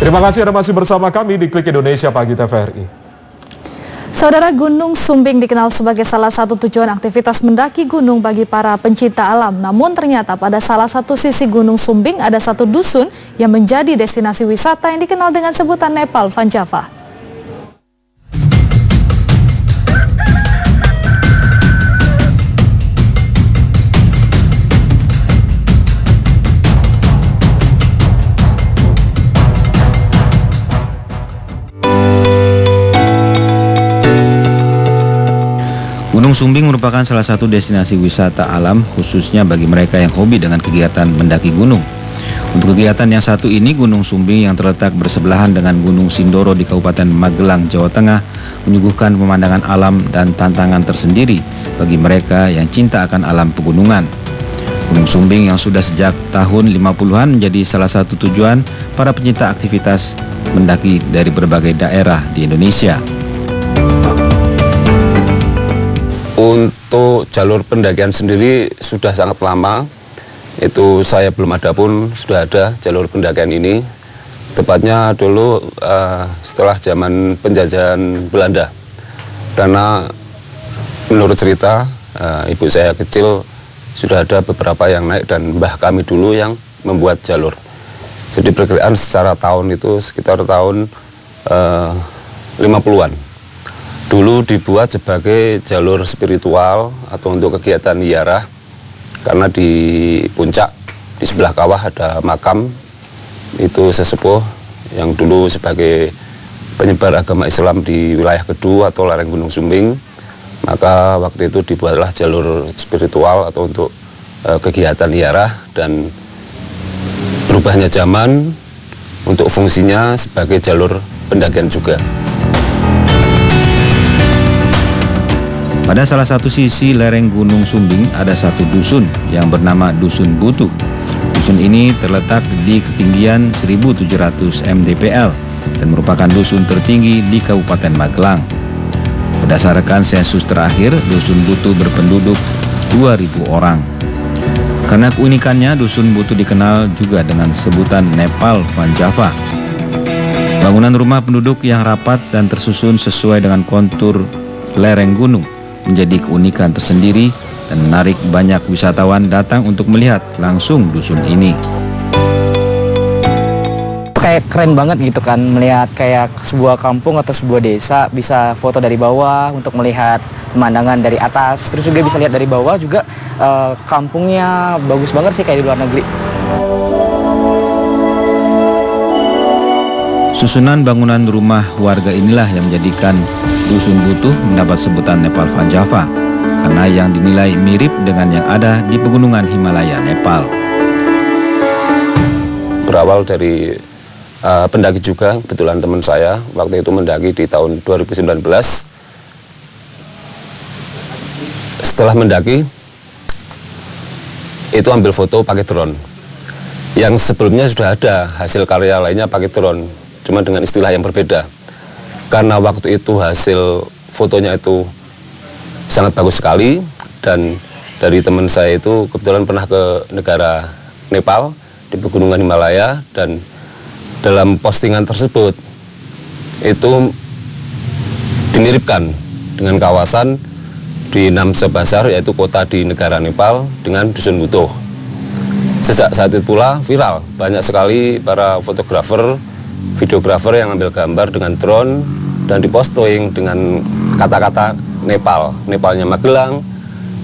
Terima kasih Anda masih bersama kami di Klik Indonesia Pagi TVRI. Saudara, Gunung Sumbing dikenal sebagai salah satu tujuan aktivitas mendaki gunung bagi para pencinta alam. Namun ternyata pada salah satu sisi Gunung Sumbing ada satu dusun yang menjadi destinasi wisata yang dikenal dengan sebutan Nepal Van Java. Gunung Sumbing merupakan salah satu destinasi wisata alam khususnya bagi mereka yang hobi dengan kegiatan mendaki gunung. Untuk kegiatan yang satu ini, Gunung Sumbing yang terletak bersebelahan dengan Gunung Sindoro di Kabupaten Magelang, Jawa Tengah menyuguhkan pemandangan alam dan tantangan tersendiri bagi mereka yang cinta akan alam pegunungan. Gunung Sumbing yang sudah sejak tahun 50-an menjadi salah satu tujuan para pencinta aktivitas mendaki dari berbagai daerah di Indonesia. Untuk jalur pendakian sendiri sudah sangat lama, itu saya belum ada pun sudah ada jalur pendakian ini. Tepatnya dulu setelah zaman penjajahan Belanda. Karena menurut cerita ibu saya kecil sudah ada beberapa yang naik dan mbah kami dulu yang membuat jalur. Jadi perkiraan secara tahun itu sekitar tahun 50-an. Dulu dibuat sebagai jalur spiritual atau untuk kegiatan ziarah, karena di puncak di sebelah kawah ada makam itu sesepuh yang dulu sebagai penyebar agama Islam di wilayah Kedu atau lereng Gunung Sumbing. Maka waktu itu dibuatlah jalur spiritual atau untuk kegiatan ziarah, dan berubahnya zaman untuk fungsinya sebagai jalur pendakian juga. Pada salah satu sisi lereng Gunung Sumbing ada satu dusun yang bernama Dusun Butuh. Dusun ini terletak di ketinggian 1700 mdpl dan merupakan dusun tertinggi di Kabupaten Magelang. Berdasarkan sensus terakhir, Dusun Butuh berpenduduk 2000 orang. Karena keunikannya, Dusun Butuh dikenal juga dengan sebutan Nepal Van Java. Bangunan rumah penduduk yang rapat dan tersusun sesuai dengan kontur lereng gunung menjadi keunikan tersendiri dan menarik banyak wisatawan datang untuk melihat langsung dusun ini. Kayak keren banget gitu kan, melihat kayak sebuah kampung atau sebuah desa, bisa foto dari bawah untuk melihat pemandangan dari atas, terus juga bisa lihat dari bawah juga kampungnya bagus banget sih kayak di luar negeri. Susunan bangunan rumah warga inilah yang menjadikan Dusun Butuh mendapat sebutan Nepal Van Java, karena yang dinilai mirip dengan yang ada di pegunungan Himalaya, Nepal. Berawal dari pendaki juga, kebetulan teman saya waktu itu mendaki di tahun 2019. Setelah mendaki, itu ambil foto pakai drone. Yang sebelumnya sudah ada hasil karya lainnya pakai drone, cuma dengan istilah yang berbeda. Karena waktu itu hasil fotonya itu sangat bagus sekali, dan dari teman saya itu kebetulan pernah ke negara Nepal di pegunungan Himalaya, dan dalam postingan tersebut itu dimiripkan dengan kawasan di Namche Bazar, yaitu kota di negara Nepal, dengan Dusun Butuh. Sejak saat itu pula viral, banyak sekali para fotografer, videografer yang ambil gambar dengan drone dan diposting dengan kata-kata Nepal, Nepalnya Magelang,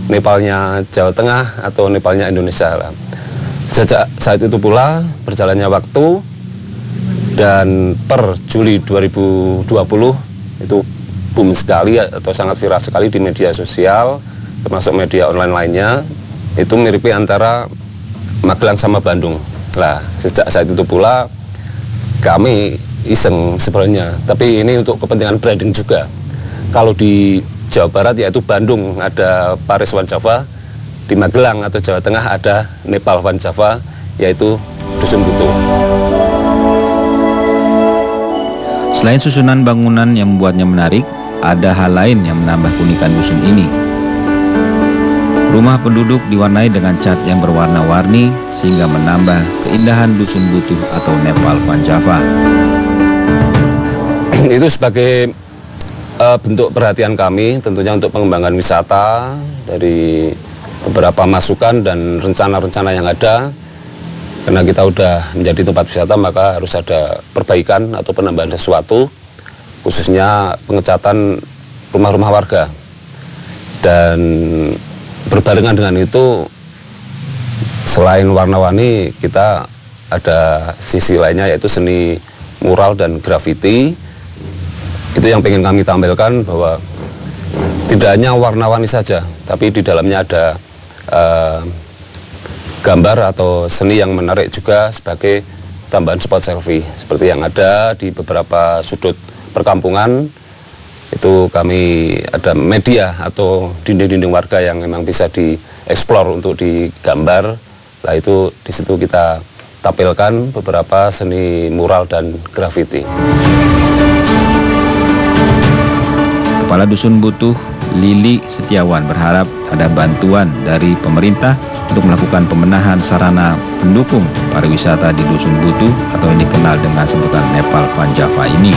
Nepalnya Jawa Tengah, atau Nepalnya Indonesia. Sejak saat itu pula berjalannya waktu, dan per Juli 2020 itu boom sekali atau sangat viral sekali di media sosial, termasuk media online lainnya. Itu miripnya antara Magelang sama Bandung. Nah, sejak saat itu pula kami iseng sebenarnya, tapi ini untuk kepentingan branding juga. Kalau di Jawa Barat yaitu Bandung ada Paris Van Java, di Magelang atau Jawa Tengah ada Nepal Van Java, yaitu Dusun Butuh. Selain susunan bangunan yang membuatnya menarik, ada hal lain yang menambah keunikan dusun ini. Rumah penduduk diwarnai dengan cat yang berwarna-warni sehingga menambah keindahan Dusun Butuh atau Nepal Van Java. Itu sebagai bentuk perhatian kami tentunya untuk pengembangan wisata dari beberapa masukan dan rencana-rencana yang ada. Karena kita udah menjadi tempat wisata maka harus ada perbaikan atau penambahan sesuatu, khususnya pengecatan rumah-rumah warga. Dan berbarengan dengan itu, selain warna-warni, kita ada sisi lainnya yaitu seni mural dan grafiti. Itu yang pengen kami tampilkan, bahwa tidak hanya warna-warni saja, tapi di dalamnya ada gambar atau seni yang menarik juga sebagai tambahan spot selfie. Seperti yang ada di beberapa sudut perkampungan, itu kami ada media atau dinding-dinding warga yang memang bisa dieksplor untuk digambar. Nah itu di situ kita tampilkan beberapa seni mural dan grafiti. Kepala Dusun Butuh, Lili Setiawan, berharap ada bantuan dari pemerintah untuk melakukan pembenahan sarana pendukung pariwisata di Dusun Butuh atau yang dikenal dengan sebutan Nepal Van Java ini.